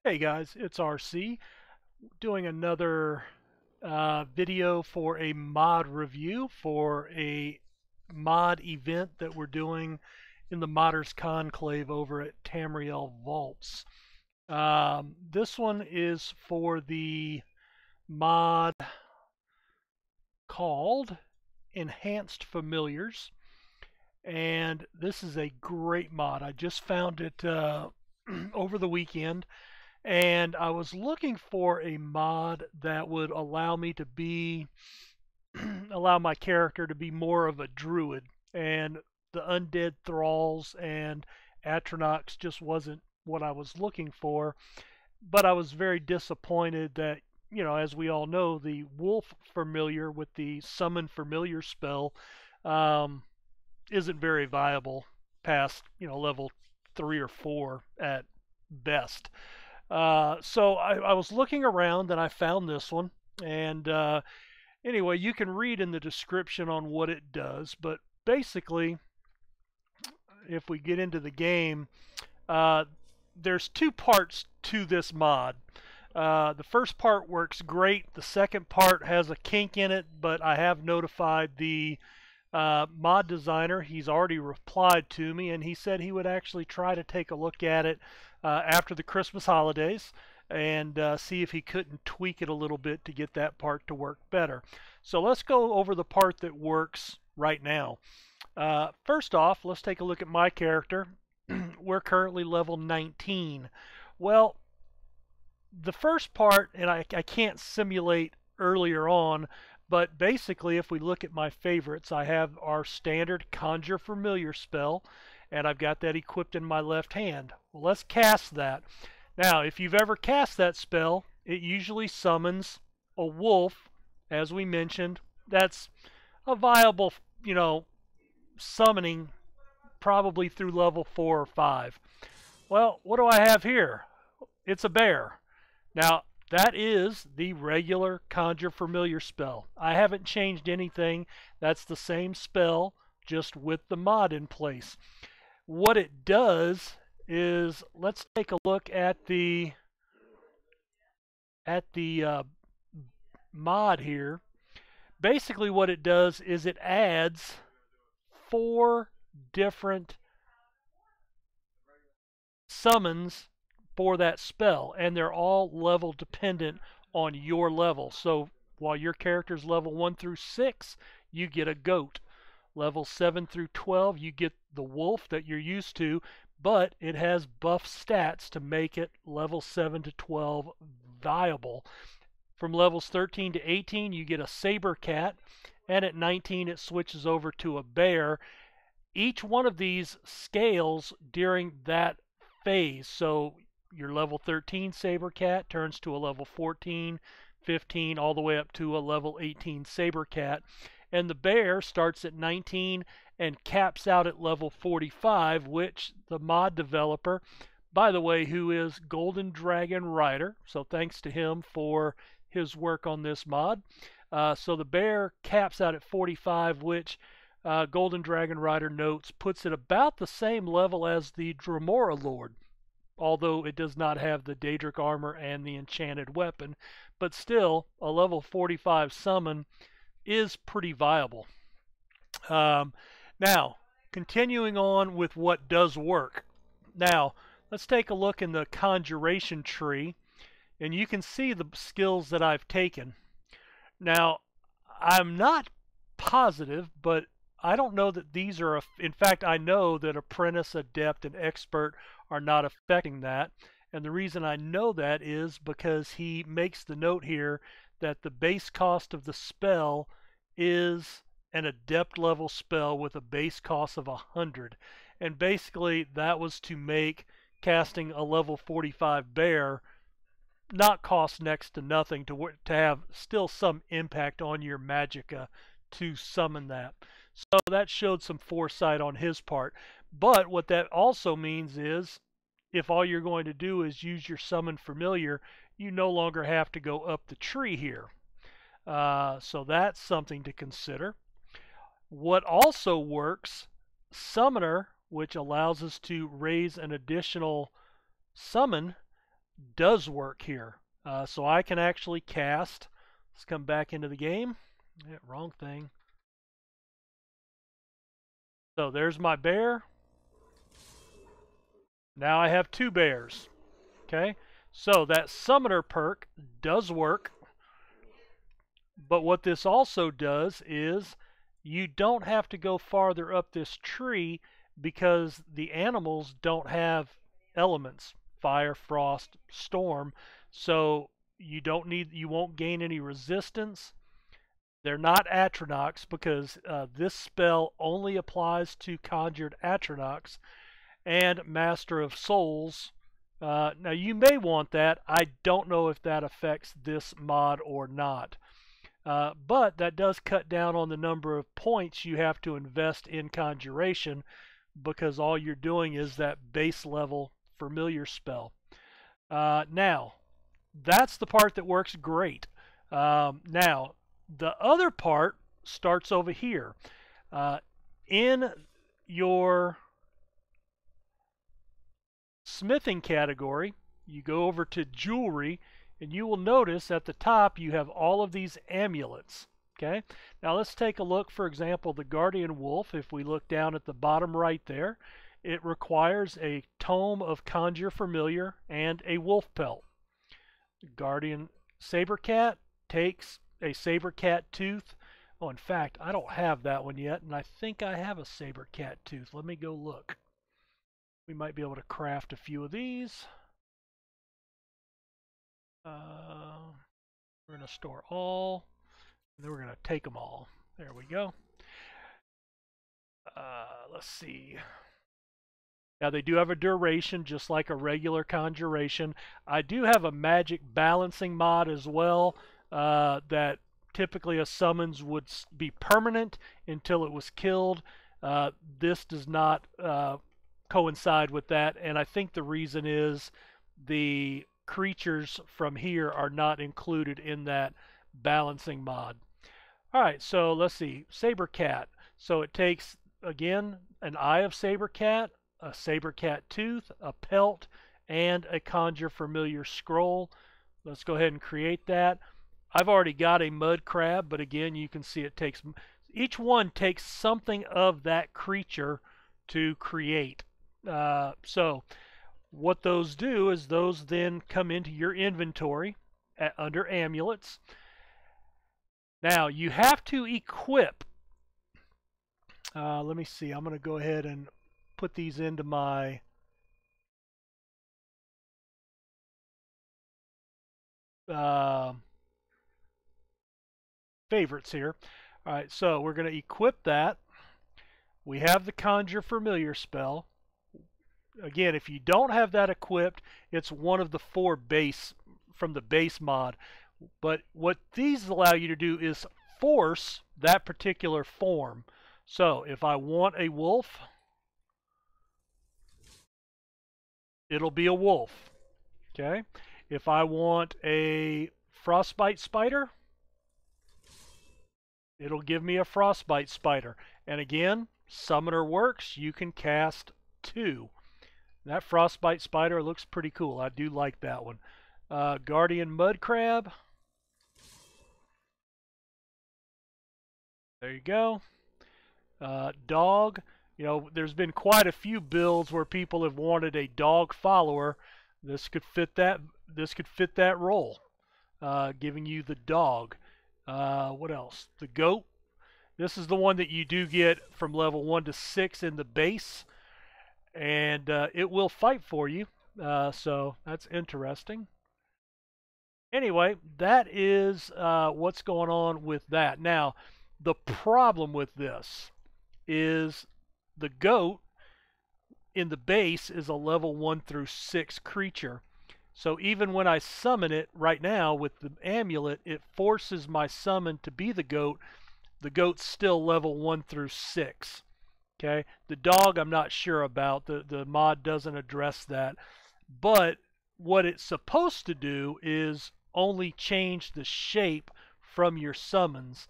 Hey guys, it's RC doing another video for a mod review for a mod event that we're doing in the Modders Conclave over at Tamriel Vaults. This one is for the mod called Enhanced Familiars, and this is a great mod. I just found it over the weekend. And I was looking for a mod that would allow me to be allow my character to be more of a druid, and the undead thralls and atronachs just wasn't what I was looking for. But I was very disappointed that, as we all know, the wolf familiar with the summon familiar spell isn't very viable past level 3 or 4 at best. So I was looking around and I found this one. And anyway, you can read in the description on what it does. But basically, if we get into the game, there's 2 parts to this mod. The first part works great. The second part has a kink in it, but I have notified the mod designer. He's already replied to me, and he said he would actually try to take a look at it after the Christmas holidays and see if he couldn't tweak it a little bit to get that part to work better. So let's go over the part that works right now. First off, let's take a look at my character. We're currently level 19. Well, the first part, and I can't simulate earlier on, but basically, if we look at my favorites, I have our standard Conjure Familiar spell, and I've got that equipped in my left hand. Well, let's cast that. Now, if you've ever cast that spell, it usually summons a wolf, as we mentioned. That's a viable, summoning probably through level 4 or 5. Well, what do I have here? It's a bear. Now, that is the regular Conjure Familiar spell. I haven't changed anything. That's the same spell, just with the mod in place. What it does is, let's take a look at the mod here. Basically what it does is it adds 4 different summons for that spell, and they're all level dependent on your level. So while your character's level 1 through 6, you get a goat. Level 7 through 12, you get the wolf that you're used to, but it has buff stats to make it level 7 to 12 viable. From levels 13 to 18, you get a Sabre Cat, and at 19, it switches over to a bear. Each one of these scales during that phase. So your level 13 Sabre Cat turns to a level 14, 15, all the way up to a level 18 Sabre Cat. And the bear starts at 19 and caps out at level 45, which the mod developer, by the way, who is Golden Dragon Rider, so thanks to him for his work on this mod. So the bear caps out at 45, which Golden Dragon Rider notes puts it about the same level as the Dremora Lord, although it does not have the Daedric armor and the enchanted weapon. But still, a level 45 summon is pretty viable. Now, continuing on with what does work. Now, let's take a look in the Conjuration Tree, and you can see the skills that I've taken. Now, I'm not positive, but I don't know that these are, in fact, I know that Apprentice, Adept, and Expert are not affecting that. And the reason I know that is because he makes the note here that the base cost of the spell is an Adept level spell with a base cost of 100. And basically, that was to make casting a level 45 bear not cost next to nothing, to have still some impact on your magicka to summon that. So that showed some foresight on his part. But what that also means is, if all you're going to do is use your summon familiar, you no longer have to go up the tree here. So that's something to consider. What also works, Summoner, which allows us to raise an additional summon does work here. So I can actually cast. Let's come back into the game. Yeah, wrong thing. So there's my bear. Now I have 2 bears. Okay, so that summoner perk does work, but what this also does is you don't have to go farther up this tree because the animals don't have elements, fire, frost, storm, so you won't gain any resistance. They're not Atronachs because this spell only applies to conjured Atronachs and Master of Souls. Now you may want that. I don't know if that affects this mod or not. But that does cut down on the number of points you have to invest in Conjuration because all you're doing is that base level familiar spell. Now, that's the part that works great. Now, the other part starts over here. In your smithing category, you go over to jewelry, and you will notice at the top you have all of these amulets. Okay, now let's take a look. For example, the Guardian Wolf, if we look down at the bottom right there, it requires a Tome of Conjure Familiar and a wolf pelt. Guardian Sabre Cat takes a Sabre Cat tooth. Oh, in fact, I don't have that one yet, and I think I have a Sabre Cat tooth. Let me go look. We might be able to craft a few of these. We're going to store all, and then we're going to take them all. There we go. Let's see. Now they do have a duration, just like a regular Conjuration. I do have a magic balancing mod as well, that typically a summons would be permanent until it was killed. This does not coincide with that, and I think the reason is the creatures from here are not included in that balancing mod. Alright, so let's see. Sabre Cat. So it takes, again, an Eye of Sabre Cat, a Sabre Cat tooth, a pelt, and a Conjure Familiar scroll. Let's go ahead and create that. I've already got a mud crab, but again, you can see it takes, each one takes something of that creature to create. So what those do is those then come into your inventory under amulets. Now you have to equip. Let me see. I'm going to go ahead and put these into my favorites here. All right, so we're going to equip that. We have the Conjure Familiar spell. Again, if you don't have that equipped, it's one of the 4 base from the base mod. But what these allow you to do is force that particular form. So if I want a wolf, it'll be a wolf. Okay. If I want a frostbite spider, it'll give me a frostbite spider. And again, summoner works. You can cast 2. That frostbite spider looks pretty cool. I do like that one. Guardian mud crab. There you go. Dog. You know, there's been quite a few builds where people have wanted a dog follower. This could fit that. This could fit that role, giving you the dog. What else? The goat. This is the one that you do get from level 1 to 6 in the base, and it will fight for you. So that's interesting. Anyway, that is what's going on with that. Now, the problem with this is the goat in the base is a level 1 through 6 creature. So even when I summon it right now with the amulet, it forces my summon to be the goat. The goat's still level 1 through 6. Okay, the dog I'm not sure about. The mod doesn't address that. But what it's supposed to do is only change the shape from your summons,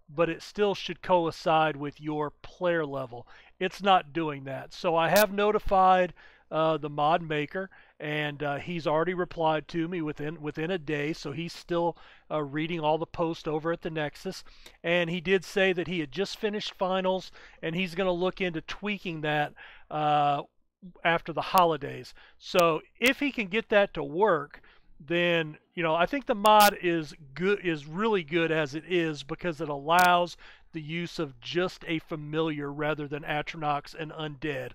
but it still should coincide with your player level. It's not doing that. So I have notified the mod maker, and he's already replied to me within a day. So he's still reading all the posts over at the Nexus, and he did say that he had just finished finals, and he's going to look into tweaking that after the holidays. So if he can get that to work, then I think the mod is really good as it is, because it allows the use of just a familiar rather than Atronox and undead.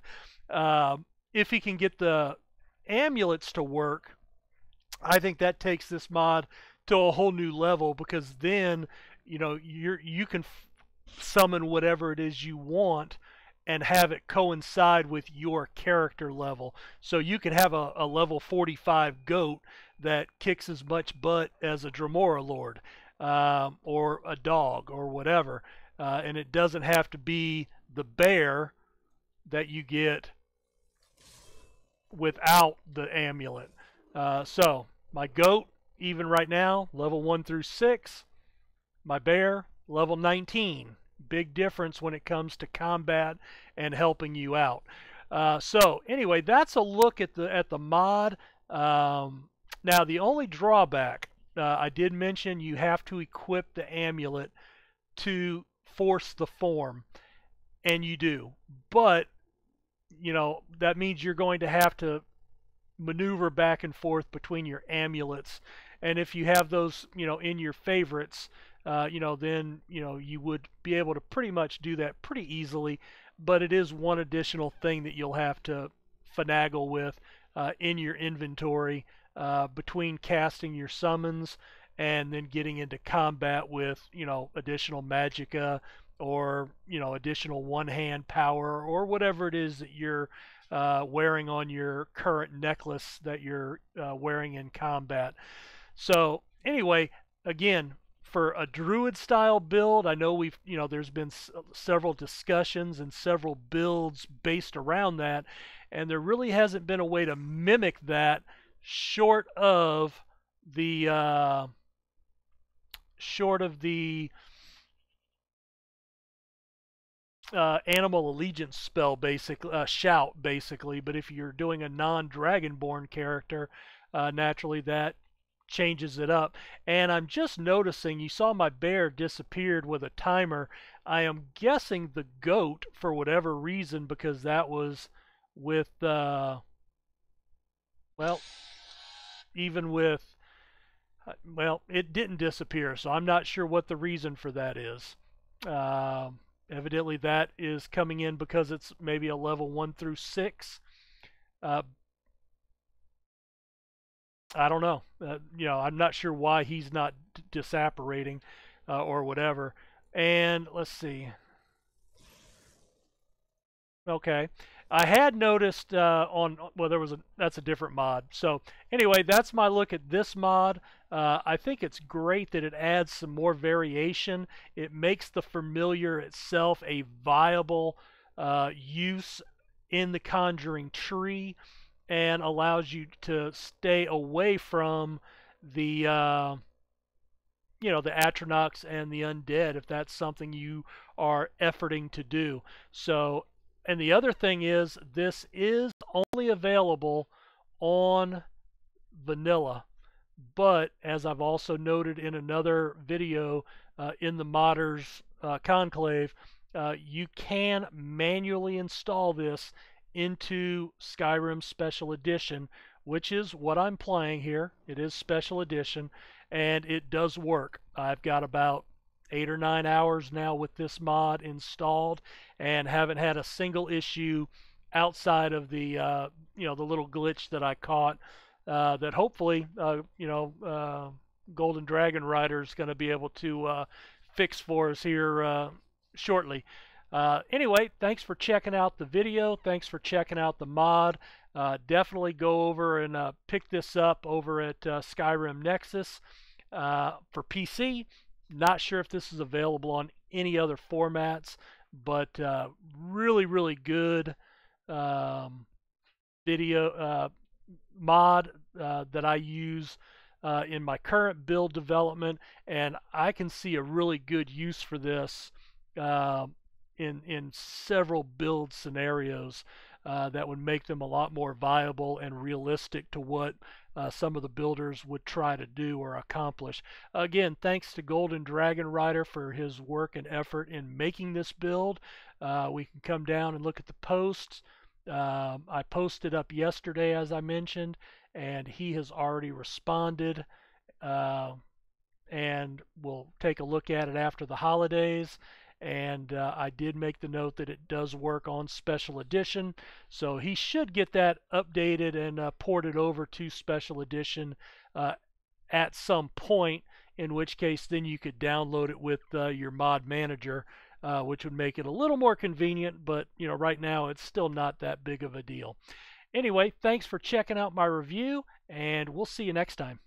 If he can get the amulets to work, I think that takes this mod to a whole new level, because then you can summon whatever it is you want and have it coincide with your character level. So you could have a level 45 goat that kicks as much butt as a Dremora Lord, or a dog or whatever. And it doesn't have to be the bear that you get without the amulet. So my goat, even right now, level 1 through 6. My bear, level 19. Big difference when it comes to combat and helping you out. So anyway, that's a look at the mod. Now the only drawback, I did mention you have to equip the amulet to force the form, and you do. But that means you're going to have to maneuver back and forth between your amulets, and if you have those in your favorites, then you would be able to pretty much do that pretty easily. But it is one additional thing that you'll have to finagle with in your inventory between casting your summons and then getting into combat with additional magicka, or additional one-hand power, or whatever it is that you're wearing on your current necklace that you're wearing in combat. So anyway, again, for a druid style build, I know there's been several discussions and several builds based around that, and there really hasn't been a way to mimic that short of the animal allegiance spell, basically shout, basically. But if you're doing a non-dragonborn character, naturally that changes it up. And I'm just noticing, you saw my bear disappeared with a timer. I am guessing the goat, for whatever reason, because that was with even with it didn't disappear, so I'm not sure what the reason for that is. Evidently that is coming in because it's maybe a level 1 through 6. I don't know. I'm not sure why he's not disapparating or whatever. And let's see. Okay. I had noticed that's a different mod. So anyway, that's my look at this mod. I think it's great that it adds some more variation. It makes the familiar itself a viable use in the Conjuring Tree, and allows you to stay away from the the Atronox and the undead, if that's something you are efforting to do. So, and the other thing is, this is only available on vanilla, but as I've also noted in another video in the Modders Conclave, you can manually install this into Skyrim Special Edition, which is what I'm playing here. It is Special Edition, and it does work. I've got about 8 or 9 hours now with this mod installed, and haven't had a single issue outside of the the little glitch that I caught that hopefully Golden Dragon Rider is going to be able to fix for us here shortly. Anyway, thanks for checking out the video. Thanks for checking out the mod. Definitely go over and pick this up over at Skyrim Nexus for PC. Not sure if this is available on any other formats, but really, really good video mod that I use in my current build development, and I can see a really good use for this in several build scenarios. that would make them a lot more viable and realistic to what some of the builders would try to do or accomplish. Again, thanks to Golden Dragon Rider for his work and effort in making this build. We can come down and look at the posts. I posted up yesterday, as I mentioned, and he has already responded. Uh, and we'll take a look at it after the holidays. And I did make the note that it does work on Special Edition, so he should get that updated and ported over to Special Edition at some point, in which case then you could download it with your mod manager, which would make it a little more convenient, but right now it's still not that big of a deal. Anyway, thanks for checking out my review, and we'll see you next time.